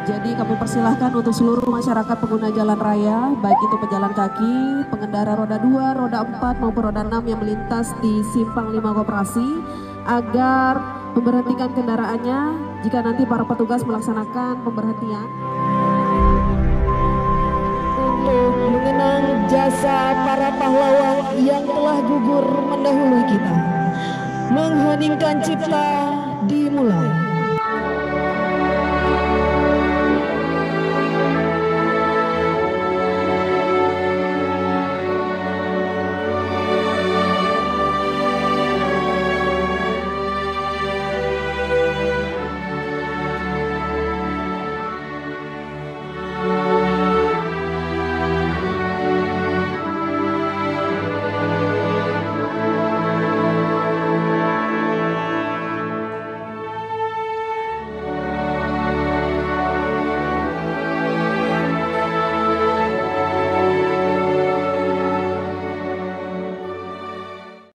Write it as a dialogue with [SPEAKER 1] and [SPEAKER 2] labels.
[SPEAKER 1] Jadi kami persilahkan untuk seluruh masyarakat pengguna jalan raya, baik itu pejalan kaki, pengendara roda 2, roda 4 maupun roda 6 yang melintas di Simpang 5 Koperasi, agar memberhentikan kendaraannya jika nanti para petugas melaksanakan pemberhentian.
[SPEAKER 2] Untuk mengenang jasa para pahlawan yang telah gugur mendahului kita, mengheningkan cipta dimulai.